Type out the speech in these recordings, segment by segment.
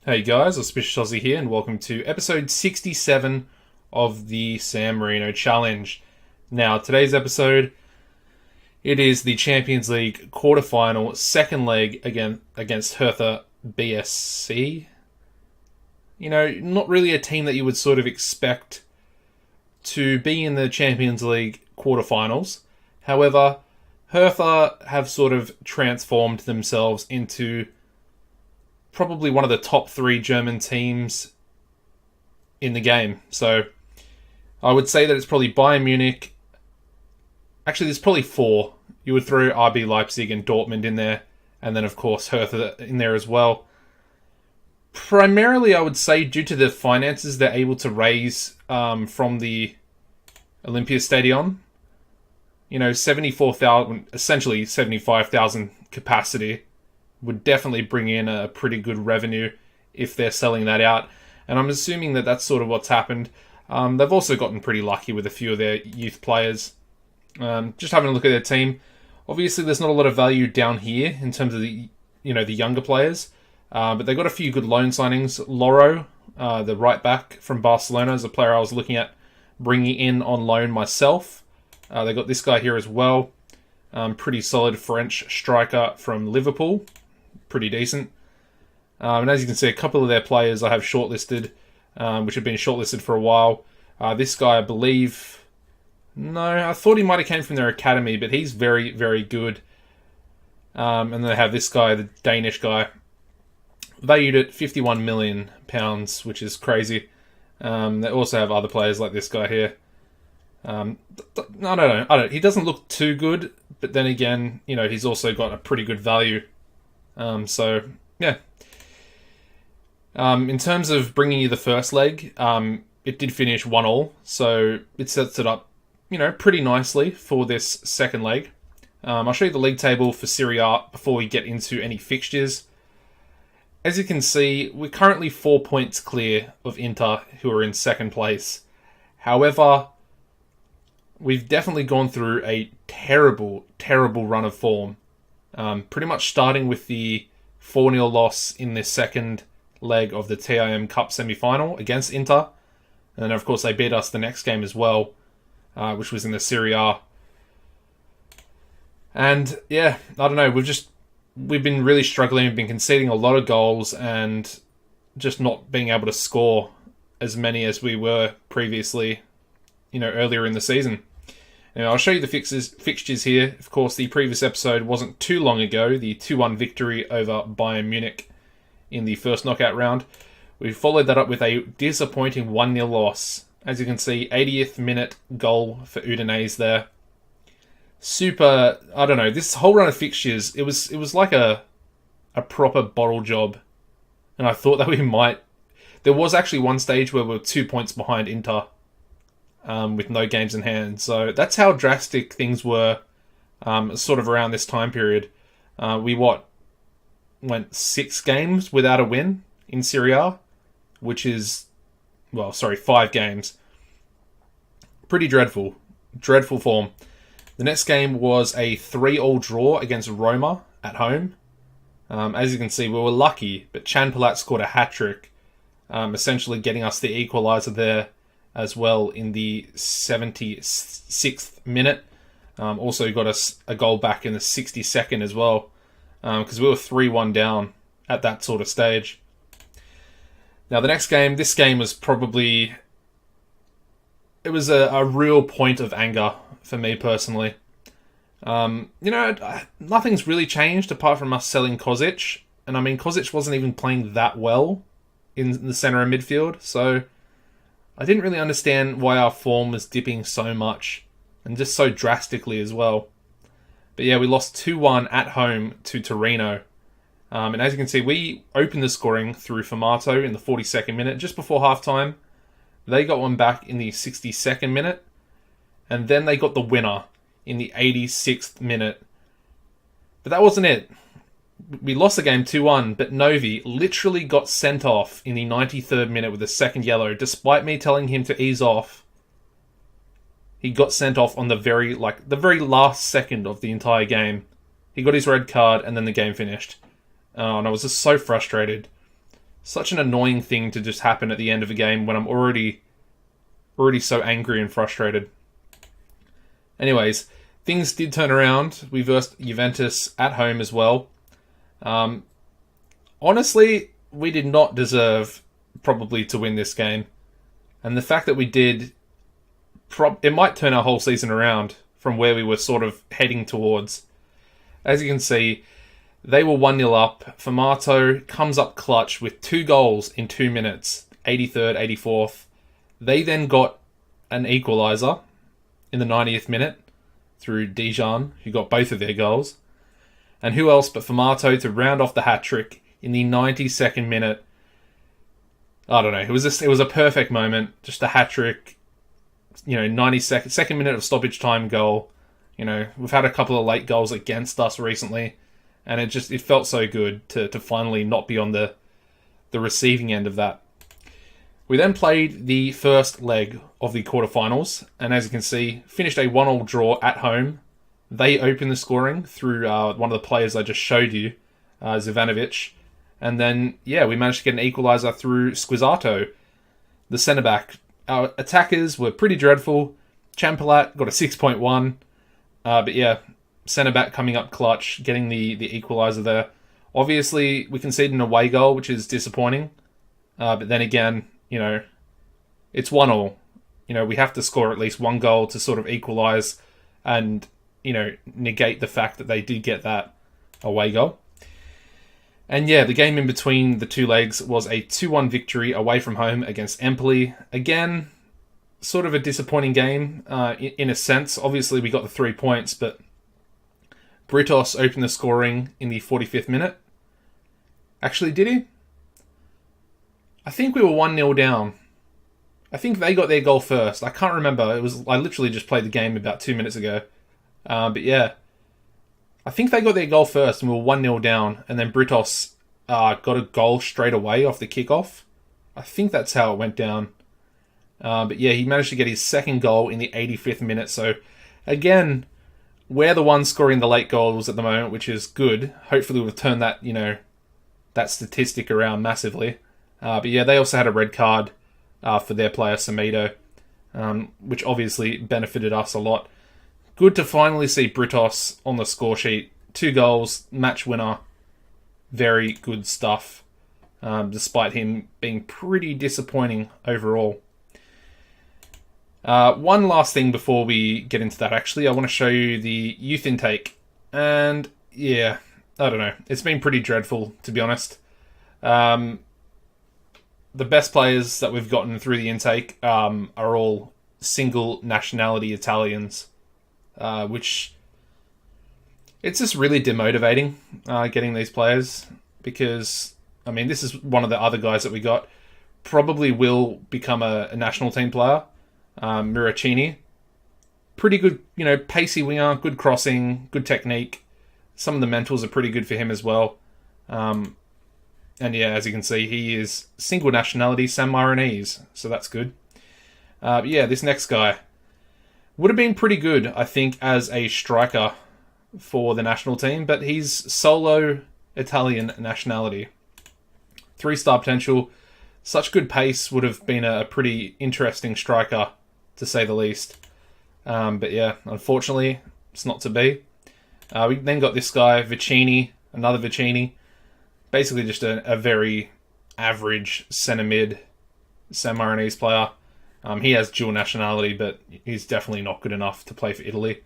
Hey guys, AuspiciousAussie here, and welcome to episode 67 of the San Marino Challenge. Now, today's episode, it is the Champions League quarterfinal, second leg against HERTHA BSC. Not really a team that you would sort of expect to be in the Champions League quarterfinals. However, HERTHA have sort of transformed themselves into probably one of the top three German teams in the game. So I would say that it's probably Bayern Munich. Actually, there's probably four. You would throw RB Leipzig and Dortmund in there, and then of course Hertha in there as well. Primarily, I would say due to the finances they're able to raise from the Olympia Stadion. 74,000, essentially 75,000 capacity would definitely bring in a pretty good revenue if they're selling that out. And I'm assuming that that's sort of what's happened. They've also gotten pretty lucky with a few of their youth players. Just having a look at their team. Obviously, there's not a lot of value down here in terms of the younger players. But they got a few good loan signings. Loro, the right back from Barcelona, is a player I was looking at bringing in on loan myself. They got this guy here as well. Pretty solid French striker from Liverpool. Pretty decent. And as you can see, a couple of their players I have shortlisted, which have been shortlisted for a while. This guy, I believe... No, I thought he might have came from their academy, but he's very, very good. And then they have this guy, the Danish guy, valued at £51 million, which is crazy. They also have other players like this guy here. I don't know. He doesn't look too good, but then again, he's also got a pretty good value. So, yeah. In terms of bringing you the first leg, it did finish 1-1, so it sets it up, pretty nicely for this second leg. I'll show you the league table for Serie A before we get into any fixtures. As you can see, we're currently 4 points clear of Inter, who are in second place. However, we've definitely gone through a terrible, terrible run of form. Pretty much starting with the 4-0 loss in the second leg of the TIM Cup semi-final against Inter. And then, of course, they beat us the next game as well, which was in the Serie A. And, yeah, I don't know. We've been really struggling. We've been conceding a lot of goals and just not being able to score as many as we were previously, earlier in the season. Now, I'll show you the fixtures here. Of course, the previous episode wasn't too long ago, the 2-1 victory over Bayern Munich in the first knockout round. We followed that up with a disappointing 1-0 loss. As you can see, 80th minute goal for Udinese there. Super, I don't know, this whole run of fixtures, it was like a proper bottle job. And I thought that we might... There was actually one stage where we were 2 points behind Inter, with no games in hand. So that's how drastic things were sort of around this time period. We went 6 games without a win in Serie A, which is, 5 games. Pretty dreadful. Dreadful form. The next game was a 3-3 draw against Roma at home. As you can see, we were lucky, but Chan Palat scored a hat-trick, essentially getting us the equaliser there as well in the 76th minute. Also got us a goal back in the 62nd as well, because we were 3-1 down at that sort of stage. Now the next game, this game was probably... It was a real point of anger for me personally. Nothing's really changed apart from us selling Kozic. And I mean, Kozic wasn't even playing that well in the centre of midfield, so... I didn't really understand why our form was dipping so much, and just so drastically as well. But yeah, we lost 2-1 at home to Torino. And as you can see, we opened the scoring through Formato in the 42nd minute, just before halftime. They got one back in the 62nd minute, and then they got the winner in the 86th minute. But that wasn't it. We lost the game 2-1, but Novi literally got sent off in the 93rd minute with a second yellow. Despite me telling him to ease off, he got sent off on the very last second of the entire game. He got his red card, and then the game finished. And I was just so frustrated. Such an annoying thing to just happen at the end of a game when I'm already so angry and frustrated. Anyways, things did turn around. We versed Juventus at home as well. Honestly, we did not deserve probably to win this game. And the fact that we did, it might turn our whole season around from where we were sort of heading towards. As you can see, they were 1-0 up. Formato comes up clutch with 2 goals in 2 minutes, 83rd, 84th. They then got an equaliser in the 90th minute through Dijon, who got both of their goals. And who else but Formato to round off the hat-trick in the 92nd minute. I don't know. It was a perfect moment. Just a hat-trick. 92nd minute of stoppage time goal. We've had a couple of late goals against us recently. And it felt so good to finally not be on the receiving end of that. We then played the first leg of the quarterfinals, and as you can see, finished a 1-1 draw at home. They opened the scoring through one of the players I just showed you, Zivanovic. And then, we managed to get an equaliser through Squizzato, the centre-back. Our attackers were pretty dreadful. Champalat got a 6.1. Centre-back coming up clutch, getting the equaliser there. Obviously, we conceded an away goal, which is disappointing. But then again, it's 1-1. We have to score at least 1 goal to sort of equalise and, negate the fact that they did get that away goal. And the game in between the 2 legs was a 2-1 victory away from home against Empoli. Again, sort of a disappointing game in a sense. Obviously, we got the 3 points, but Britos opened the scoring in the 45th minute. Actually, did he? I think we were 1-0 down. I think they got their goal first. I can't remember. I literally just played the game about 2 minutes ago. I think they got their goal first and we were 1-0 down. And then Britos got a goal straight away off the kickoff. I think that's how it went down. He managed to get his second goal in the 85th minute. So, again, we're the ones scoring the late goals at the moment, which is good. Hopefully we'll turn that, that statistic around massively. They also had a red card for their player, Semedo, which obviously benefited us a lot. Good to finally see Britos on the score sheet. 2 goals, match winner. Very good stuff, despite him being pretty disappointing overall. One last thing before we get into that, actually. I want to show you the youth intake. And, I don't know. It's been pretty dreadful, to be honest. The best players that we've gotten through the intake are all single nationality Italians, which it's just really demotivating getting these players because, this is one of the other guys that we got. Probably will become a national team player, Miracini. Pretty good, pacey winger, good crossing, good technique. Some of the mentals are pretty good for him as well. As you can see, he is single nationality San Marinese, so that's good. This next guy would have been pretty good, I think, as a striker for the national team, but he's solo Italian nationality. 3-star potential, such good pace, would have been a pretty interesting striker, to say the least. Unfortunately, it's not to be. We then got this guy, Vicini, another Vicini. Basically just a very average centre mid San Marinese player. He has dual nationality, but he's definitely not good enough to play for Italy.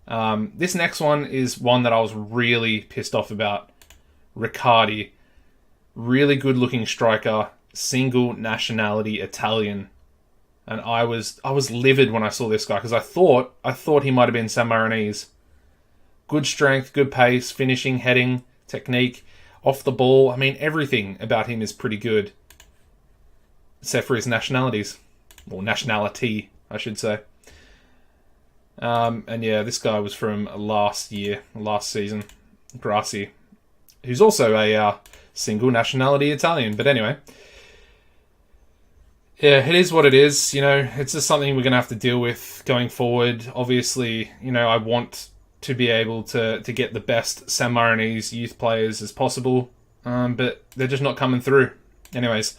This next one is one that I was really pissed off about. Riccardi. Really good looking striker, single nationality Italian. And I was livid when I saw this guy because I thought he might have been San Marinese. Good strength, good pace, finishing, heading, technique. Off the ball, everything about him is pretty good. Except for his nationalities. Or nationality, I should say. This guy was from last season. Grassi. Who's also a single nationality Italian. But anyway. Yeah, it is what it is. It's just something we're going to have to deal with going forward. Obviously, I want to be able to get the best San Marinese youth players as possible. But they're just not coming through. Anyways,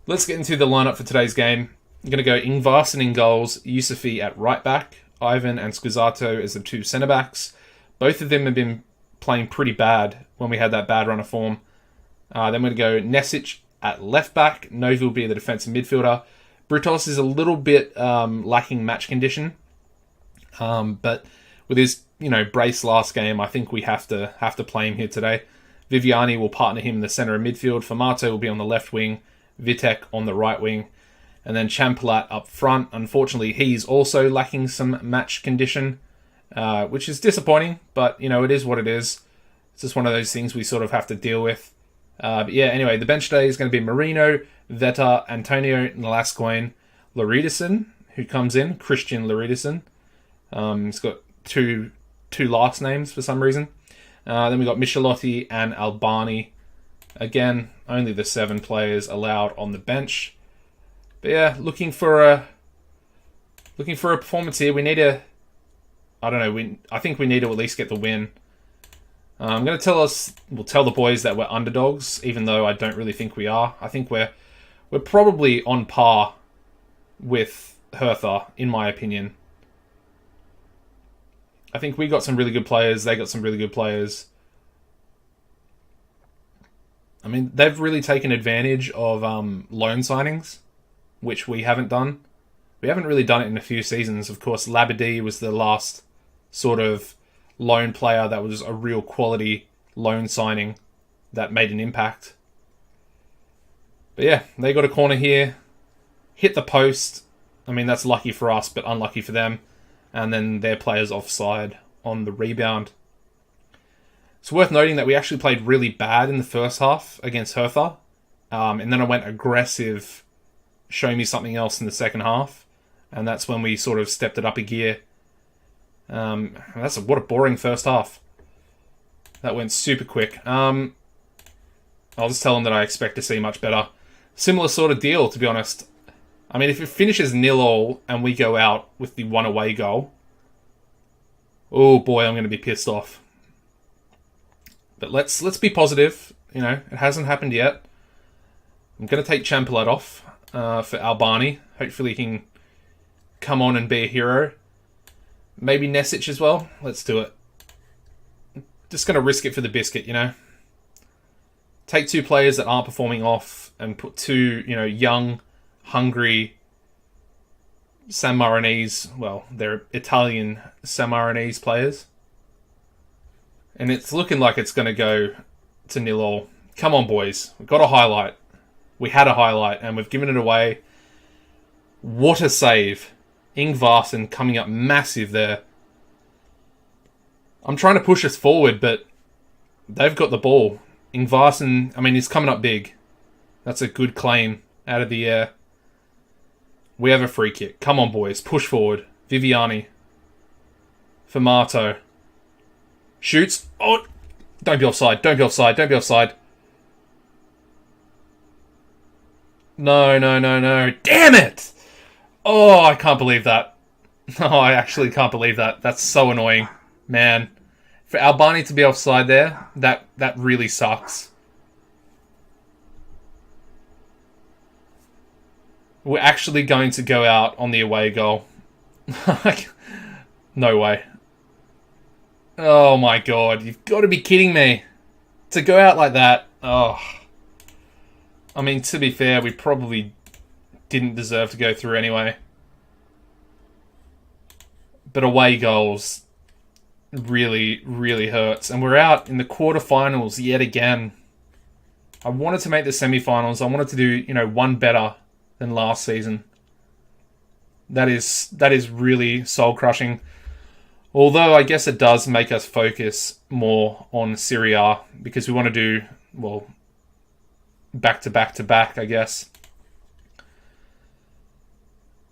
let's get into the lineup for today's game. I'm going to go Ingvarsson in goals, Yusufi at right back, Ivan and Squizzato as the two centre backs. Both of them have been playing pretty bad when we had that bad run of form. Then we're going to go Nesic at left back, Novi will be the defensive midfielder. Brutos is a little bit lacking match condition, but with his brace last game, I think we have to play him here today. Viviani will partner him in the centre of midfield. Formato will be on the left wing, Vitek on the right wing, and then Champalat up front. Unfortunately, he's also lacking some match condition, which is disappointing, but it is what it is. It's just one of those things we sort of have to deal with. But yeah, anyway, the bench today is going to be Marino, Veta, Antonio Nolascoin, Laridison, who comes in, Christian Laridison. He's got two last names for some reason. Then we got Michelotti and Albani. Again, only the 7 players allowed on the bench. But yeah, looking for a performance here. We need to, I think we need to at least get the win. I'm going to tell the boys that we're underdogs, even though I don't really think we are. I think we're probably on par with Hertha, in my opinion. I think we got some really good players. They got some really good players. I mean, they've really taken advantage of loan signings, which we haven't done. We haven't really done it in a few seasons. Of course, Labadie was the last sort of loan player that was a real quality loan signing that made an impact. But yeah, they got a corner here. Hit the post. I mean, that's lucky for us, but unlucky for them. And then their players offside on the rebound. It's worth noting that we actually played really bad in the first half against Hertha. And then I went aggressive, show me something else in the second half. And that's when we sort of stepped it up a gear. What a boring first half. That went super quick. I'll just tell them that I expect to see much better. Similar sort of deal, to be honest. I mean, if it finishes 0-0 and we go out with the 1 away goal, oh boy, I'm going to be pissed off. But let's be positive. It hasn't happened yet. I'm going to take Champalat off for Albani. Hopefully he can come on and be a hero. Maybe Nesic as well. Let's do it. Just going to risk it for the biscuit, Take 2 players that aren't performing off and put 2, young, hungry San Marinese, well, they're Italian San Marinese players. And it's looking like it's going to go to 0-0. Come on, boys. We've got a highlight. We had a highlight, and we've given it away. What a save. Ingvarsson coming up massive there. I'm trying to push us forward, but they've got the ball. Ingvarsson, I mean, he's coming up big. That's a good claim out of the air. We have a free kick. Come on, boys. Push forward. Viviani. Formato. Shoots. Oh, don't be offside. Don't be offside. Don't be offside. No. Damn it! Oh, I can't believe that. Oh, I actually can't believe that. That's so annoying. Man. For Albani to be offside there, that really sucks. We're actually going to go out on the away goal. No way. Oh my god, you've got to be kidding me. To go out like that, oh. I mean, to be fair, we probably didn't deserve to go through anyway. But away goals really, really hurts. And we're out in the quarterfinals yet again. I wanted to make the semi-finals. I wanted to do, one better than last season. That is really soul-crushing. Although I guess it does make us focus more on Serie A because we want to do, well, back to back, I guess.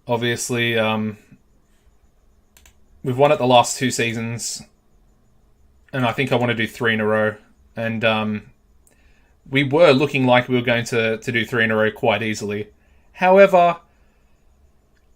Obviously, we've won it the last 2 seasons, and I think I want to do 3 in a row. And we were looking like we were going to do 3 in a row quite easily. However,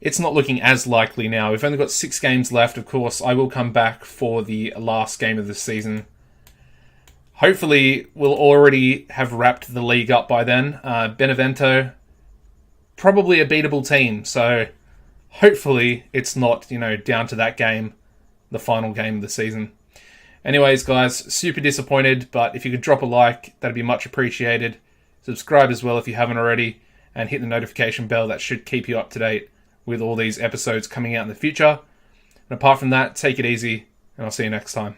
it's not looking as likely now. We've only got 6 games left. Of course, I will come back for the last game of the season. Hopefully, we'll already have wrapped the league up by then. Benevento, probably a beatable team, so hopefully it's not, down to that game, the final game of the season. Anyways, guys, super disappointed, but if you could drop a like, that'd be much appreciated. Subscribe as well if you haven't already, and hit the notification bell. That should keep you up to date with all these episodes coming out in the future. And apart from that, take it easy, and I'll see you next time.